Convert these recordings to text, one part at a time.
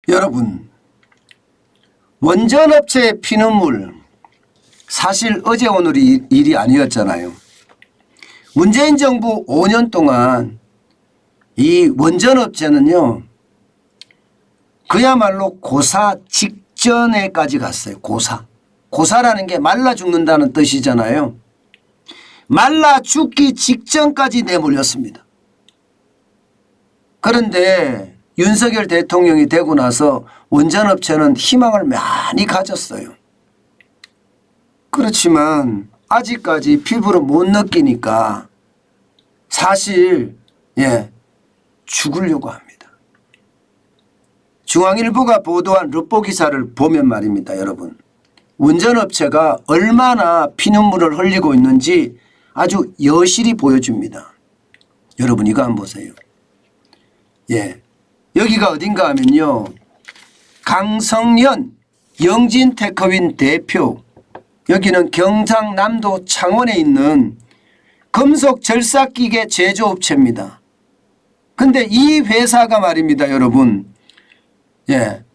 여러분, 원전업체의 피눈물, 사실 어제 오늘이 일이 아니었잖아요. 문재인 정부 5년 동안 이 원전업체는요, 그야말로 고사 직전에까지 갔어요. 고사라는 게 말라 죽는다는 뜻이잖아요. 말라 죽기 직전까지 내몰렸습니다. 그런데 윤석열 대통령이 되고 나서 원전업체는 희망을 많이 가졌어요. 그렇지만 아직까지 피부로 못 느끼니까 사실 죽으려고 합니다. 중앙일보가 보도한 르포 기사를 보면 말입니다. 여러분, 원전업체가 얼마나 피눈물을 흘리고 있는지 아주 여실히 보여줍니다. 여러분, 이거 한번 보세요. 여기가 어딘가 하면요, 강성연 영진테크윈 대표, 여기는 경상남도 창원에 있는 금속 절삭기계 제조업체입니다. 근데 이 회사가 말입니다. 여러분,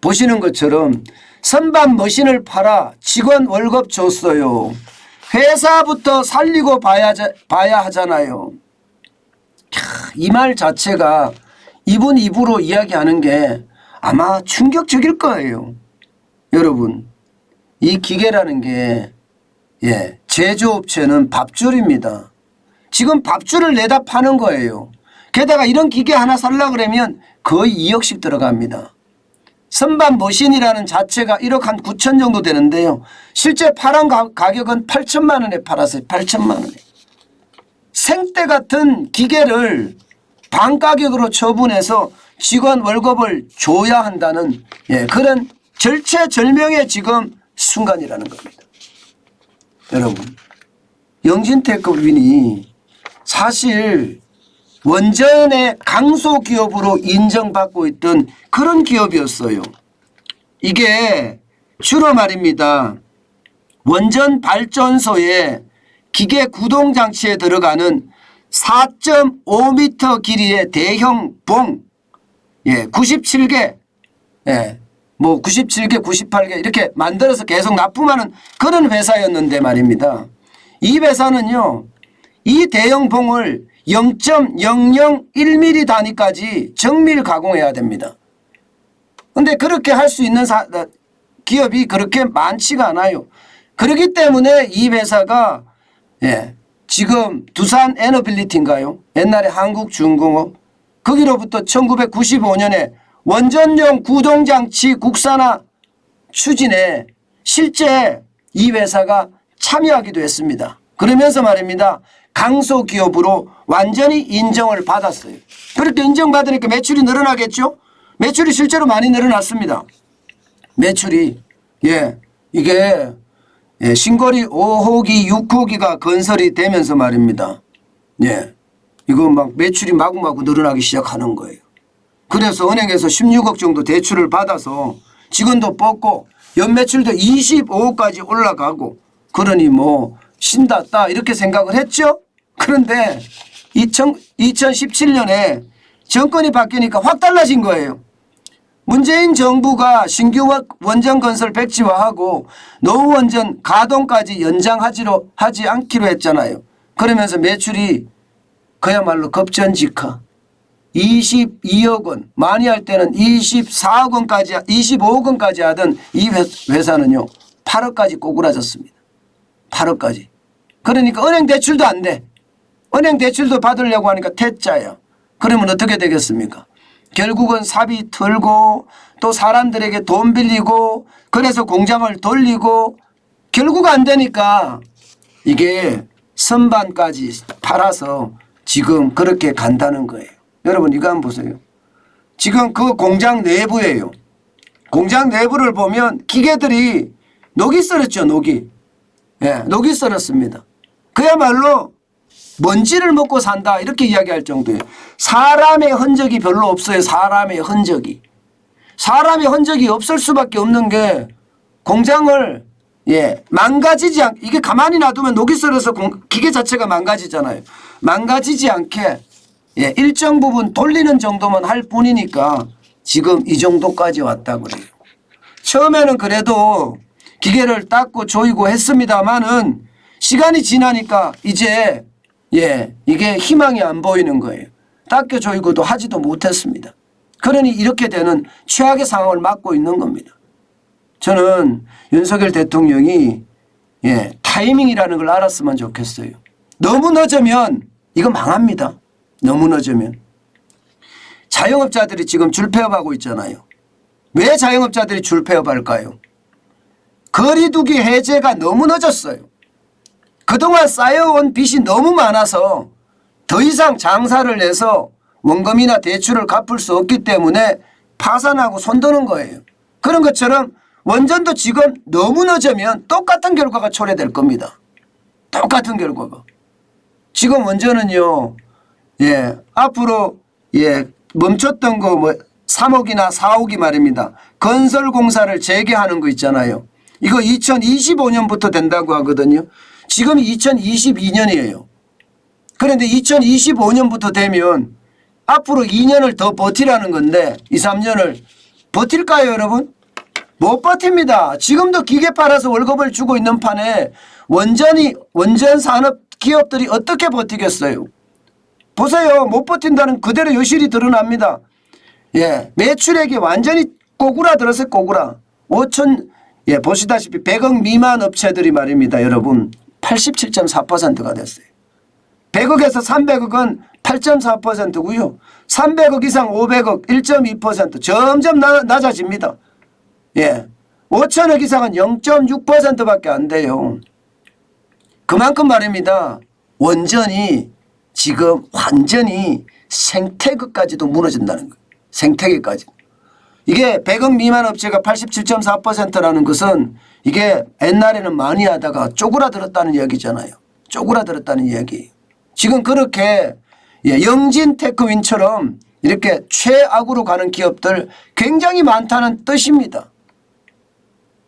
보시는 것처럼 선반 머신을 팔아 직원 월급 줬어요. 회사부터 살리고 봐야 하잖아요. 이 말 자체가 이분 입으로 이야기하는 게 아마 충격적일 거예요. 여러분, 이 기계라는 게 제조업체는 밥줄입니다. 지금 밥줄을 내다 파는 거예요. 게다가 이런 기계 하나 살려고 그러면 거의 2억씩 들어갑니다. 선반 머신이라는 자체가 1억 한 9천 정도 되는데요. 실제 팔은 가격은 8천만 원에 팔았어요. 8천만 원에. 생때 같은 기계를 반가격으로 처분해서 직원 월급을 줘야 한다는 그런 절체절명의 지금 순간이라는 겁니다. 여러분, 영진테크윈이 사실 원전의 강소기업으로 인정받고 있던 그런 기업이었어요. 이게 주로 말입니다, 원전 발전소의 기계 구동장치에 들어가는 4.5m 길이의 대형 봉, 97개, 97개, 98개 이렇게 만들어서 계속 납품하는 그런 회사였는데 말입니다. 이 회사는요, 이 대형 봉을 0.001mm 단위까지 정밀 가공해야 됩니다. 그런데 그렇게 할 수 있는 기업이 그렇게 많지가 않아요. 그렇기 때문에 이 회사가 지금 두산 에너빌리티인가요? 옛날에 한국중공업, 거기로부터 1995년에 원전용 구동장치 국산화 추진에 실제 이 회사가 참여하기도 했습니다. 그러면서 말입니다, 강소기업으로 완전히 인정을 받았어요. 그렇게 인정받으니까 매출이 늘어나겠죠? 매출이 실제로 많이 늘어났습니다. 매출이 이게 신고리 5호기 6호기가 건설이 되면서 말입니다. 이거 막 매출이 마구마구 늘어나기 시작하는 거예요. 그래서 은행에서 16억 정도 대출을 받아서 직원도 뽑고 연매출도 25억까지 올라가고, 그러니 뭐 신났다 이렇게 생각을 했죠. 그런데 2017년에 정권이 바뀌니까 확 달라진 거예요. 문재인 정부가 신규 원전 건설 백지화하고 노후원전 가동까지 하지 않기로 했잖아요. 그러면서 매출이 그야말로 급전직하 22억 원, 많이 할 때는 24억 원까지, 25억 원까지 하던 이 회사는요 8억까지 꼬꾸라졌습니다. 8억까지. 그러니까 은행 대출도 안 돼. 은행 대출도 받으려고 하니까 퇴짜예요. 그러면 어떻게 되겠습니까? 결국은 사비 털고 또 사람들에게 돈 빌리고 그래서 공장을 돌리고 결국 안 되니까 이게 선반까지 팔아서 지금 그렇게 간다는 거예요. 여러분, 이거 한번 보세요. 지금 그 공장 내부예요. 공장 내부를 보면 기계들이 녹이 썰었죠. 녹이 썰었습니다. 그야말로 먼지를 먹고 산다 이렇게 이야기할 정도예요. 사람의 흔적이 별로 없어요. 사람의 흔적이 없을 수밖에 없는 게 공장을 망가지지 않게, 이게 가만히 놔두면 녹이 썰어서 기계 자체가 망가지잖아요. 망가지지 않게 일정 부분 돌리는 정도만 할 뿐이니까 지금 이 정도까지 왔다고 그래요. 처음에는 그래도 기계를 닦고 조이고 했습니다마는 시간이 지나니까 이제 이게 희망이 안 보이는 거예요. 닦여 조이고도 하지도 못했습니다. 그러니 이렇게 되는 최악의 상황을 맞고 있는 겁니다. 저는 윤석열 대통령이 타이밍이라는 걸 알았으면 좋겠어요. 너무 늦으면 이거 망합니다. 너무 늦으면. 자영업자들이 지금 줄폐업하고 있잖아요. 왜 자영업자들이 줄폐업할까요? 거리두기 해제가 너무 늦었어요. 그동안 쌓여온 빚이 너무 많아서 더 이상 장사를 해서 원금이나 대출을 갚을 수 없기 때문에 파산하고 손드는 거예요. 그런 것처럼 원전도 지금 너무 늦으면 똑같은 결과가 초래될 겁니다. 똑같은 결과가. 지금 원전은요. 앞으로 멈췄던 거 3억이나 4억이 말입니다. 건설공사를 재개하는 거 있잖아요. 이거 2025년부터 된다고 하거든요. 지금이 2022년이에요. 그런데 2025년부터 되면 앞으로 2년을 더 버티라는 건데 2, 3년을 버틸까요 여러분? 못 버팁니다. 지금도 기계 팔아서 월급을 주고 있는 판에 원전 산업 기업들이 어떻게 버티겠어요? 보세요. 못 버틴다는 그대로 요실이 드러납니다. 매출액이 완전히 꼬꾸라들었어요. 꼬꾸라. 보시다시피 100억 미만 업체들이 말입니다. 여러분 87.4%가 됐어요. 100억에서 300억은 8.4%고요. 300억 이상 500억 1.2% 점점 낮아집니다. 5천억 이상은 0.6%밖에 안 돼요. 그만큼 말입니다. 원전이 지금 완전히 생태계까지도 무너진다는 거예요. 생태계까지. 이게 100억 미만 업체가 87.4%라는 것은 이게 옛날에는 많이 하다가 쪼그라들었다는 이야기잖아요. 쪼그라들었다는 이야기. 지금 그렇게 영진 테크윈처럼 이렇게 최악으로 가는 기업들 굉장히 많다는 뜻입니다.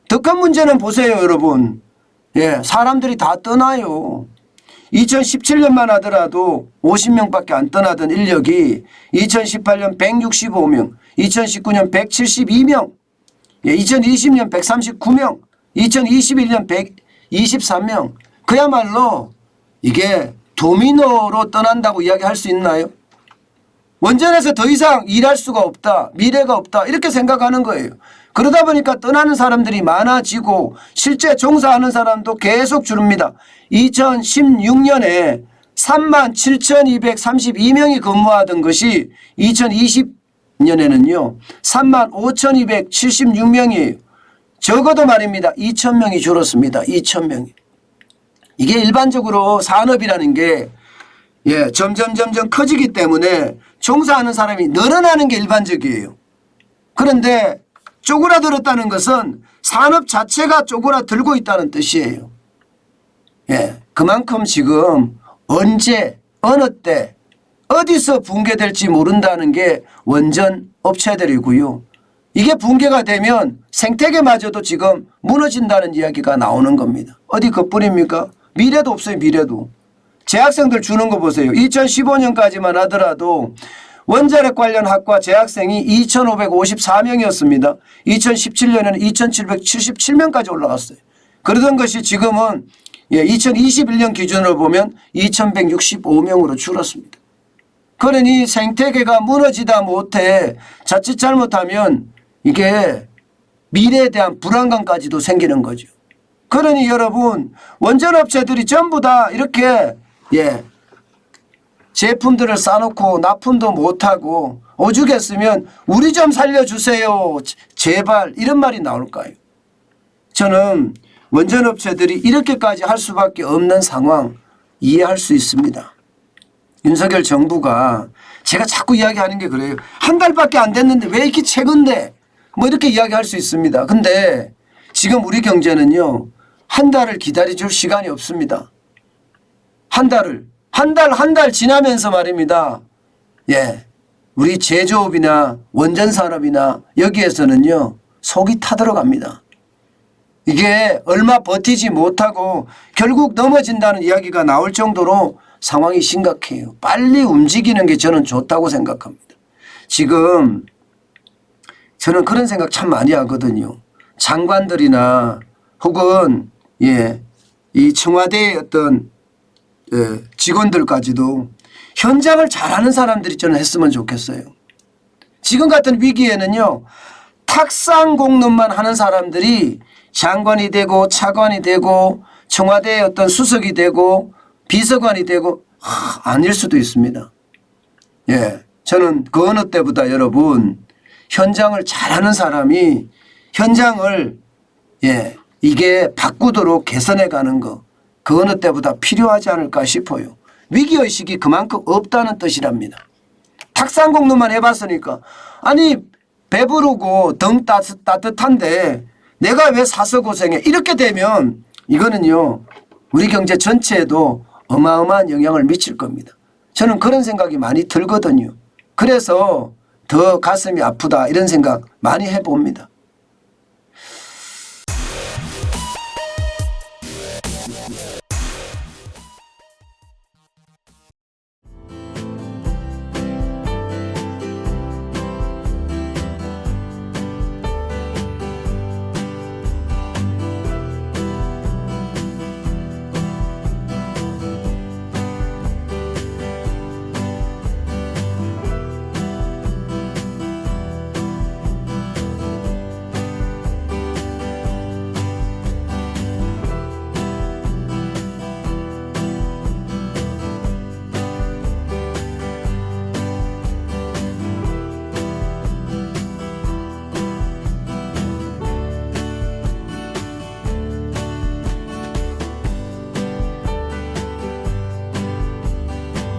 더 큰 문제는 보세요 여러분. 사람들이 다 떠나요. 2017년만 하더라도 50명밖에 안 떠나던 인력이 2018년 165명, 2019년 172명, 2020년 139명, 2021년 123명. 그야말로 이게 도미노로 떠난다고 이야기할 수 있나요? 원전에서 더 이상 일할 수가 없다. 미래가 없다. 이렇게 생각하는 거예요. 그러다 보니까 떠나는 사람들이 많아지고 실제 종사하는 사람도 계속 줄입니다. 2016년에 37,232명이 근무하던 것이 2020년에는요. 35,276명이에요. 적어도 말입니다. 2,000명이 줄었습니다. 2,000명이. 이게 일반적으로 산업이라는 게 점점 커지기 때문에 종사하는 사람이 늘어나는 게 일반적이에요. 그런데 쪼그라들었다는 것은 산업 자체가 쪼그라들고 있다는 뜻이에요. 그만큼 지금 언제 어느 때 어디서 붕괴될지 모른다는 게 원전 업체들이고요. 이게 붕괴가 되면 생태계마저도 지금 무너진다는 이야기가 나오는 겁니다. 어디 그뿐입니까? 미래도 없어요. 미래도. 재학생들 주는 거 보세요. 2015년까지만 하더라도 원자력 관련 학과 재학생이 2,554명이었습니다. 2017년에는 2,777명까지 올라갔어요. 그러던 것이 지금은 2021년 기준으로 보면 2,165명으로 줄었습니다. 그러니 생태계가 무너지다 못해 자칫 잘못하면 이게 미래에 대한 불안감까지도 생기는 거죠. 그러니 여러분 원전업체들이 전부 다 이렇게 제품들을 싸놓고 납품도 못하고 오죽했으면 우리 좀 살려주세요. 제발 이런 말이 나올까요? 저는 원전업체들이 이렇게까지 할 수밖에 없는 상황 이해할 수 있습니다. 윤석열 정부가 제가 자꾸 이야기하는 게 그래요. 한 달밖에 안 됐는데 왜 이렇게 최근데 뭐 이렇게 이야기할 수 있습니다. 근데 지금 우리 경제는요. 한 달을 기다려줄 시간이 없습니다. 한 달 지나면서 말입니다. 우리 제조업이나 원전산업이나 여기에서는요. 속이 타들어갑니다. 이게 얼마 버티지 못하고 결국 넘어진다는 이야기가 나올 정도로 상황이 심각해요. 빨리 움직이는 게 저는 좋다고 생각합니다. 지금 저는 그런 생각 참 많이 하거든요. 장관들이나 혹은 이 청와대의 어떤 직원들까지도 현장을 잘하는 사람들이 저는 했으면 좋겠어요. 지금 같은 위기에는요. 탁상 공론만 하는 사람들이 장관이 되고 차관이 되고 청와대의 어떤 수석이 되고 비서관이 되고 아닐 수도 있습니다. 저는 그 어느 때보다 여러분 현장을 잘하는 사람이 현장을 이게 바꾸도록 개선해 가는 거 그 어느 때보다 필요하지 않을까 싶어요. 위기의식이 그만큼 없다는 뜻이랍니다. 탁상공론만 해봤으니까 아니 배부르고 등 따뜻한데 내가 왜 사서 고생해 이렇게 되면 이거는요 우리 경제 전체에도 어마어마한 영향을 미칠 겁니다. 저는 그런 생각이 많이 들거든요. 그래서 더 가슴이 아프다 이런 생각 많이 해봅니다.